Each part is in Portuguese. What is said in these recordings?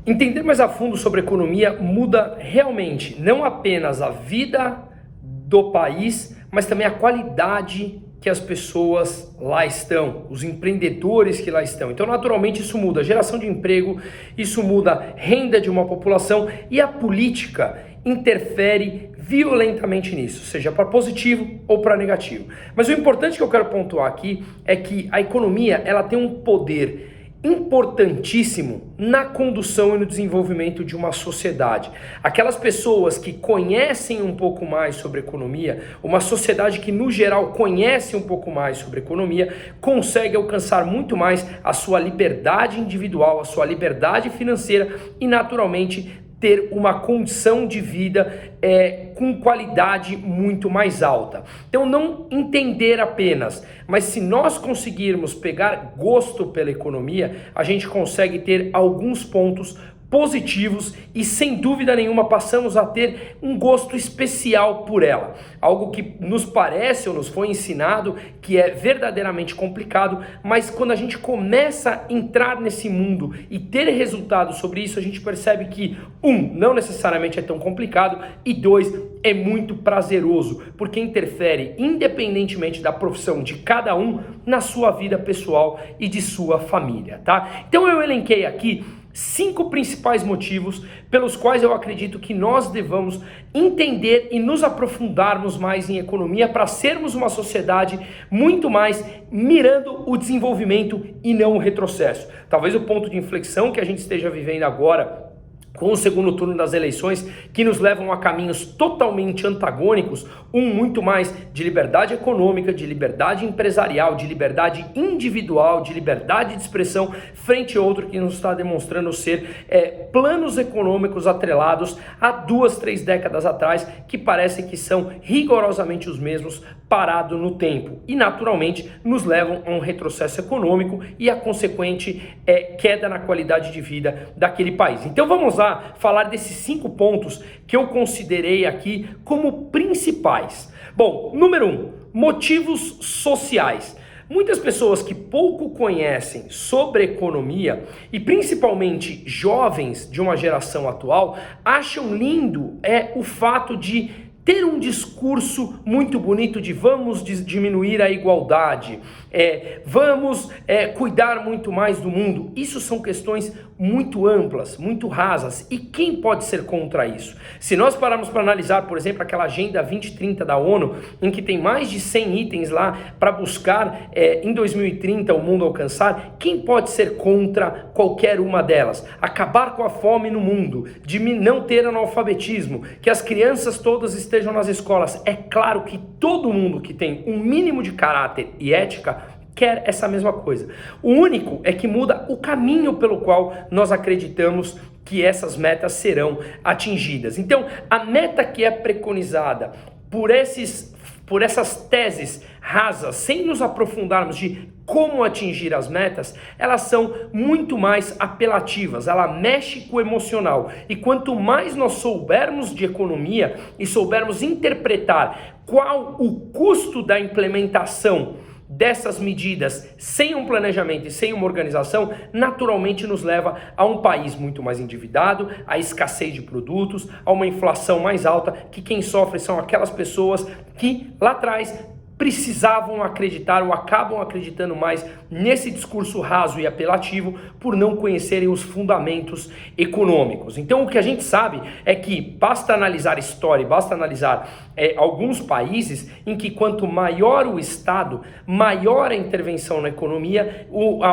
Entender mais a fundo sobre economia muda realmente não apenas a vida do país, mas também a qualidade que as pessoas lá estão, os empreendedores que lá estão. Então, naturalmente, isso muda a geração de emprego, isso muda a renda de uma população e a política interfere violentamente nisso, seja para positivo ou para negativo. Mas o importante que eu quero pontuar aqui é que a economia ela tem um poder importantíssimo na condução e no desenvolvimento de uma sociedade. Aquelas pessoas que conhecem um pouco mais sobre economia, uma sociedade que no geral conhece um pouco mais sobre economia, consegue alcançar muito mais a sua liberdade individual, a sua liberdade financeira e naturalmente ter uma condição de vida com qualidade muito mais alta. Então não entender apenas, mas se nós conseguirmos pegar gosto pela economia, a gente consegue ter alguns pontos positivos e sem dúvida nenhuma passamos a ter um gosto especial por ela. Algo que nos parece ou nos foi ensinado que é verdadeiramente complicado, mas quando a gente começa a entrar nesse mundo e ter resultados sobre isso, a gente percebe que não necessariamente é tão complicado e é muito prazeroso, porque interfere independentemente da profissão de cada um na sua vida pessoal e de sua família, tá? Então eu elenquei aqui 5 principais motivos pelos quais eu acredito que nós devamos entender e nos aprofundarmos mais em economia para sermos uma sociedade muito mais mirando o desenvolvimento e não o retrocesso. Talvez o ponto de inflexão que a gente esteja vivendo agora com o segundo turno das eleições, que nos levam a caminhos totalmente antagônicos, muito mais de liberdade econômica, de liberdade empresarial, de liberdade individual, de liberdade de expressão, frente a outro que nos está demonstrando ser planos econômicos atrelados a 2, 3 décadas atrás, que parecem que são rigorosamente os mesmos, parado no tempo, e naturalmente nos levam a um retrocesso econômico e a consequente queda na qualidade de vida daquele país. Então vamos lá falar desses 5 pontos que eu considerei aqui como principais. Bom, número 1, motivos sociais. Muitas pessoas que pouco conhecem sobre economia e principalmente jovens de uma geração atual acham lindo o fato de ter um discurso muito bonito de vamos diminuir a igualdade, vamos cuidar muito mais do mundo. Isso são questões muito amplas, muito rasas. E quem pode ser contra isso? Se nós pararmos para analisar, por exemplo, aquela Agenda 2030 da ONU, em que tem mais de 100 itens lá para buscar em 2030 o mundo alcançar, quem pode ser contra qualquer uma delas? Acabar com a fome no mundo, de não ter analfabetismo, que as crianças todas estejam nas escolas. É claro que todo mundo que tem um mínimo de caráter e ética quer essa mesma coisa. O único é que muda o caminho pelo qual nós acreditamos que essas metas serão atingidas. Então, a meta que é preconizada por essas teses rasas, sem nos aprofundarmos de como atingir as metas, elas são muito mais apelativas, ela mexe com o emocional. E quanto mais nós soubermos de economia e soubermos interpretar qual o custo da implementação dessas medidas sem um planejamento e sem uma organização, naturalmente nos leva a um país muito mais endividado, a escassez de produtos, a uma inflação mais alta, que quem sofre são aquelas pessoas que lá atrás precisavam acreditar ou acabam acreditando mais nesse discurso raso e apelativo por não conhecerem os fundamentos econômicos. Então o que a gente sabe é que basta analisar história, basta analisar alguns países em que quanto maior o Estado, maior a intervenção na economia,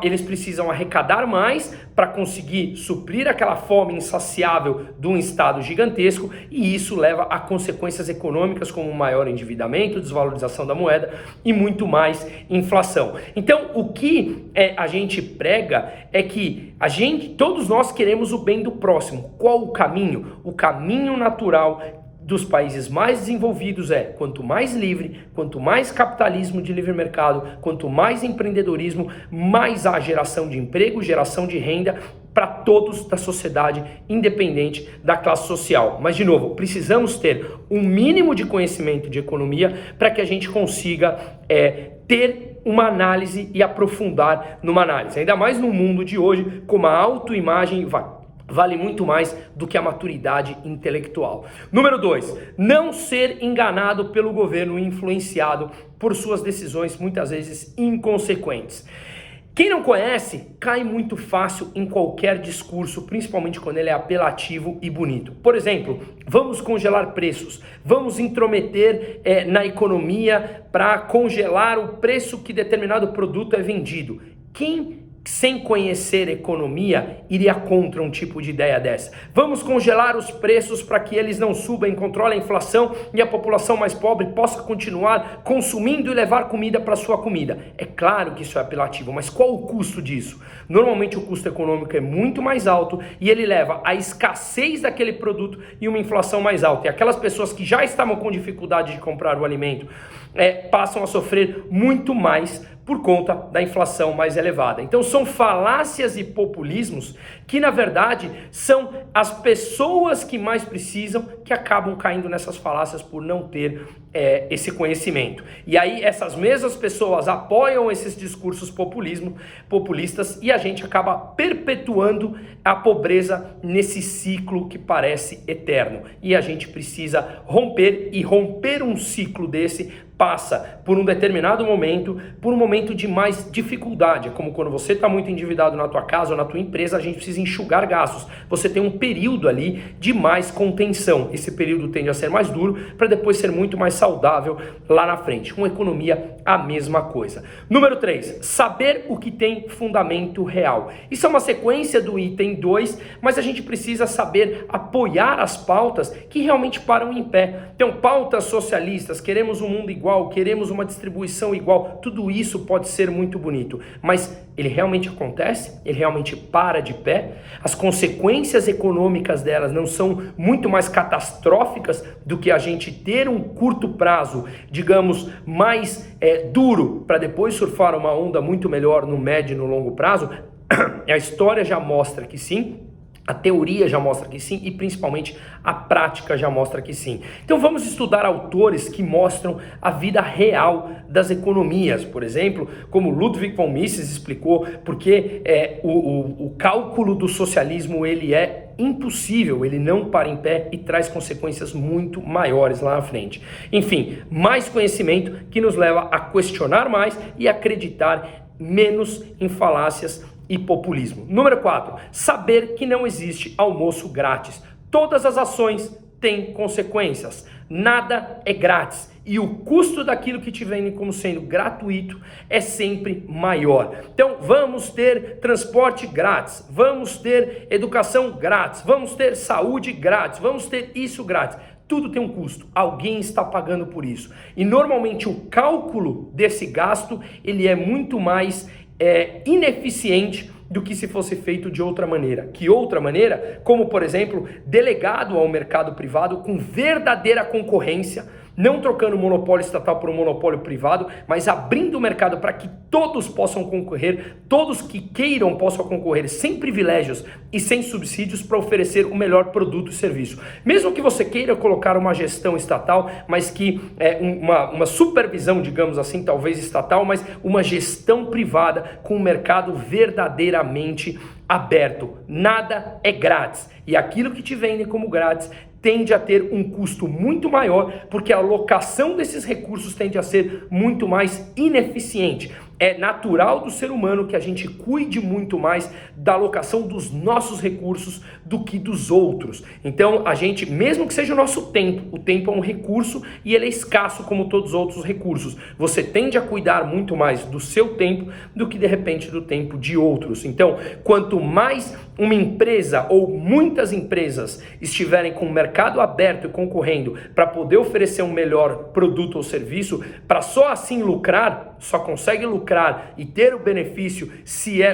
eles precisam arrecadar mais para conseguir suprir aquela fome insaciável de um Estado gigantesco, e isso leva a consequências econômicas como maior endividamento, desvalorização da moeda e muito mais inflação. Então o que a gente prega é que todos nós queremos o bem do próximo. Qual o caminho? O caminho natural dos países mais desenvolvidos quanto mais livre, quanto mais capitalismo de livre mercado, quanto mais empreendedorismo, mais há geração de emprego, geração de renda para todos da sociedade, independente da classe social. Mas, de novo, precisamos ter um mínimo de conhecimento de economia para que a gente consiga ter uma análise e aprofundar numa análise. Ainda mais no mundo de hoje, como a autoimagem vale muito mais do que a maturidade intelectual. Número 2, não ser enganado pelo governo e influenciado por suas decisões muitas vezes inconsequentes. Quem não conhece, cai muito fácil em qualquer discurso, principalmente quando ele é apelativo e bonito. Por exemplo, vamos congelar preços, vamos intrometer na economia para congelar o preço que determinado produto é vendido. Quem, sem conhecer economia, iria contra um tipo de ideia dessa? Vamos congelar os preços para que eles não subam, controle a inflação e a população mais pobre possa continuar consumindo e levar comida para sua comida. É claro que isso é apelativo, mas qual o custo disso? Normalmente o custo econômico é muito mais alto e ele leva à escassez daquele produto e uma inflação mais alta. E aquelas pessoas que já estavam com dificuldade de comprar o alimento passam a sofrer muito mais por conta da inflação mais elevada. Então são falácias e populismos que na verdade são as pessoas que mais precisam que acabam caindo nessas falácias por não ter esse conhecimento. E aí essas mesmas pessoas apoiam esses discursos populistas e a gente acaba perpetuando a pobreza nesse ciclo que parece eterno. E a gente precisa romper um ciclo desse passa por um determinado momento, por um momento de mais dificuldade. É como quando você está muito endividado na tua casa ou na tua empresa, a gente precisa enxugar gastos. Você tem um período ali de mais contenção. Esse período tende a ser mais duro para depois ser muito mais saudável lá na frente. Com economia, a mesma coisa. Número 3, saber o que tem fundamento real. Isso é uma sequência do item 2, mas a gente precisa saber apoiar as pautas que realmente param em pé. Então, pautas socialistas, queremos um mundo igual, queremos uma distribuição igual, tudo isso pode ser muito bonito, mas ele realmente acontece? Ele realmente para de pé? As consequências econômicas delas não são muito mais catastróficas do que a gente ter um curto prazo, digamos, mais duro, para depois surfar uma onda muito melhor no médio e no longo prazo? A história já mostra que sim. A teoria já mostra que sim e principalmente a prática já mostra que sim. Então vamos estudar autores que mostram a vida real das economias. Por exemplo, como Ludwig von Mises explicou, porque o cálculo do socialismo ele é impossível, ele não para em pé e traz consequências muito maiores lá na frente. Enfim, mais conhecimento que nos leva a questionar mais e acreditar menos em falácias e populismo. Número 4, saber que não existe almoço grátis. Todas as ações têm consequências. Nada é grátis. E o custo daquilo que te vendem como sendo gratuito é sempre maior. Então vamos ter transporte grátis, vamos ter educação grátis, vamos ter saúde grátis, vamos ter isso grátis. Tudo tem um custo, alguém está pagando por isso. E normalmente o cálculo desse gasto ele é muito mais ineficiente do que se fosse feito de outra maneira. Que outra maneira? Como, por exemplo, delegado ao mercado privado com verdadeira concorrência, não trocando o monopólio estatal por um monopólio privado, mas abrindo o mercado para que todos possam concorrer, todos que queiram possam concorrer sem privilégios e sem subsídios para oferecer o melhor produto e serviço. Mesmo que você queira colocar uma gestão estatal, mas que uma supervisão, digamos assim, talvez estatal, mas uma gestão privada com um mercado verdadeiramente aberto. Nada é grátis. E aquilo que te vendem como grátis tende a ter um custo muito maior, porque a alocação desses recursos tende a ser muito mais ineficiente. É natural do ser humano que a gente cuide muito mais da alocação dos nossos recursos do que dos outros. Então, a gente, mesmo que seja o nosso tempo, o tempo é um recurso e ele é escasso como todos os outros recursos. Você tende a cuidar muito mais do seu tempo do que, de repente, do tempo de outros. Então, quanto mais uma empresa ou muitas empresas estiverem com o mercado aberto e concorrendo para poder oferecer um melhor produto ou serviço, para só assim lucrar, só consegue lucrar e ter o benefício,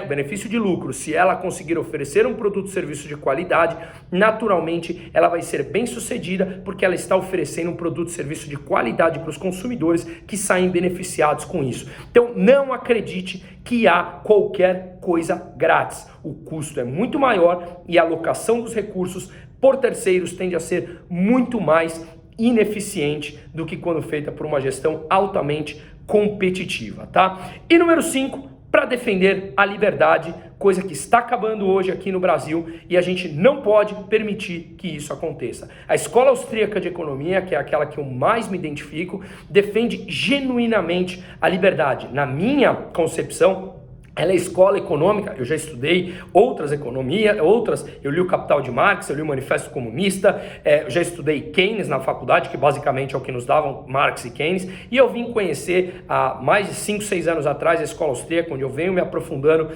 o benefício de lucro, se ela conseguir oferecer um produto ou serviço de qualidade, naturalmente ela vai ser bem sucedida porque ela está oferecendo um produto ou serviço de qualidade para os consumidores que saem beneficiados com isso. Então não acredite que há qualquer coisa grátis. O custo é muito maior e a alocação dos recursos por terceiros tende a ser muito mais ineficiente do que quando feita por uma gestão altamente competitiva, tá? E número 5, para defender a liberdade, coisa que está acabando hoje aqui no Brasil e a gente não pode permitir que isso aconteça. A Escola Austríaca de Economia, que é aquela que eu mais me identifico, defende genuinamente a liberdade. Na minha concepção, ela é escola econômica. Eu já estudei outras economias, eu li o Capital de Marx, eu li o Manifesto Comunista, eu já estudei Keynes na faculdade, que basicamente é o que nos davam Marx e Keynes, e eu vim conhecer há mais de 5, 6 anos atrás a escola austríaca, onde eu venho me aprofundando,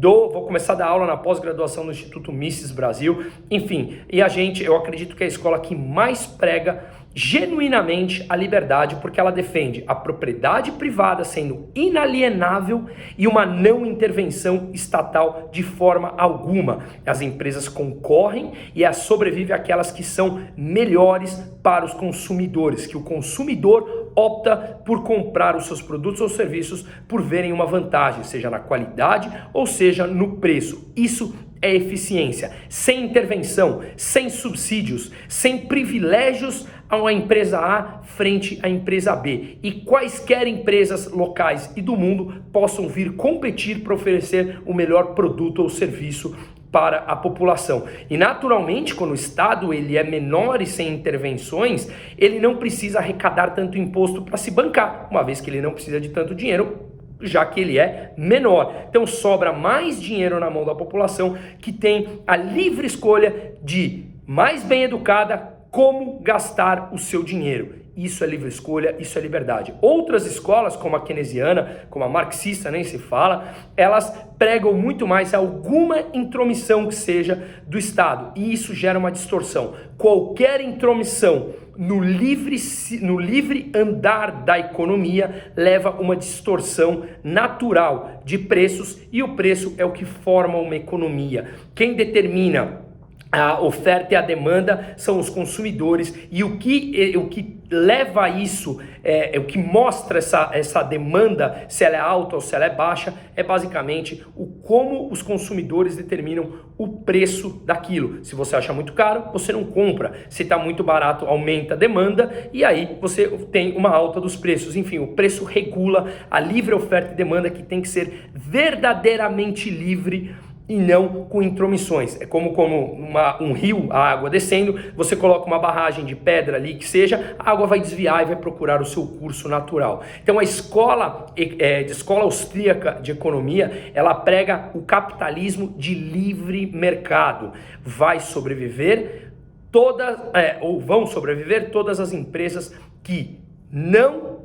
vou começar a dar aula na pós-graduação no Instituto Mises Brasil, enfim, e eu acredito que é a escola que mais prega genuinamente a liberdade, porque ela defende a propriedade privada sendo inalienável e uma não intervenção estatal de forma alguma. As empresas concorrem e sobrevive aquelas que são melhores para os consumidores, que o consumidor opta por comprar os seus produtos ou serviços por verem uma vantagem, seja na qualidade ou seja no preço. Isso é eficiência, sem intervenção, sem subsídios, sem privilégios a uma empresa A frente à empresa B. E quaisquer empresas locais e do mundo possam vir competir para oferecer o melhor produto ou serviço para a população. E naturalmente, quando o Estado ele é menor e sem intervenções, ele não precisa arrecadar tanto imposto para se bancar, uma vez que ele não precisa de tanto dinheiro, já que ele é menor. Então sobra mais dinheiro na mão da população, que tem a livre escolha de, mais bem educada, como gastar o seu dinheiro. Isso é livre escolha, isso é liberdade. Outras escolas, como a keynesiana, como a marxista, nem se fala, elas pregam muito mais alguma intromissão que seja do Estado. E isso gera uma distorção. Qualquer intromissão no livre andar da economia leva uma distorção natural de preços, e o preço é o que forma uma economia. Quem determina a oferta e a demanda são os consumidores, e o que leva a isso, o que mostra essa demanda, se ela é alta ou se ela é baixa, é basicamente como os consumidores determinam o preço daquilo. Se você acha muito caro, você não compra. Se está muito barato, aumenta a demanda e aí você tem uma alta dos preços. Enfim, o preço regula a livre oferta e demanda, que tem que ser verdadeiramente livre e não com intromissões. É como um rio, a água descendo, você coloca uma barragem de pedra ali, que seja, a água vai desviar e vai procurar o seu curso natural. Então a escola austríaca de economia, ela prega o capitalismo de livre mercado. Vão sobreviver todas as empresas que não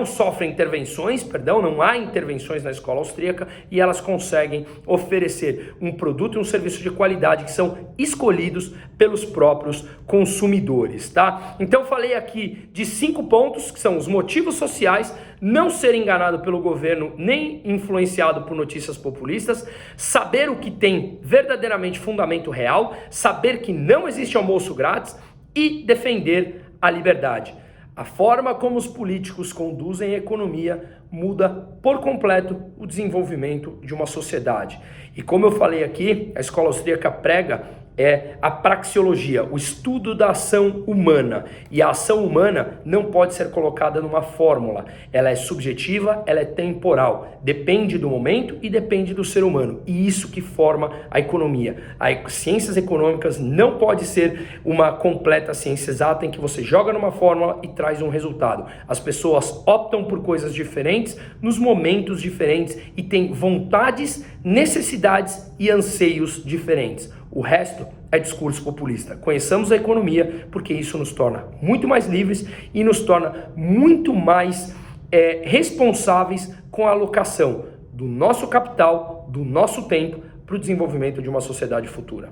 sofrem intervenções, não há intervenções na escola austríaca, e elas conseguem oferecer um produto e um serviço de qualidade que são escolhidos pelos próprios consumidores, tá? Então falei aqui de 5 pontos, que são os motivos sociais, não ser enganado pelo governo nem influenciado por notícias populistas, saber o que tem verdadeiramente fundamento real, saber que não existe almoço grátis e defender a liberdade. A forma como os políticos conduzem a economia muda por completo o desenvolvimento de uma sociedade. E como eu falei aqui, a escola austríaca prega a praxeologia, o estudo da ação humana. E a ação humana não pode ser colocada numa fórmula. Ela é subjetiva, ela é temporal. Depende do momento e depende do ser humano. E isso que forma a economia. As ciências econômicas não pode ser uma completa ciência exata em que você joga numa fórmula e traz um resultado. As pessoas optam por coisas diferentes, nos momentos diferentes, e têm vontades, necessidades e anseios diferentes. O resto é discurso populista. Conheçamos a economia, porque isso nos torna muito mais livres e nos torna muito mais responsáveis com a alocação do nosso capital, do nosso tempo, para o desenvolvimento de uma sociedade futura.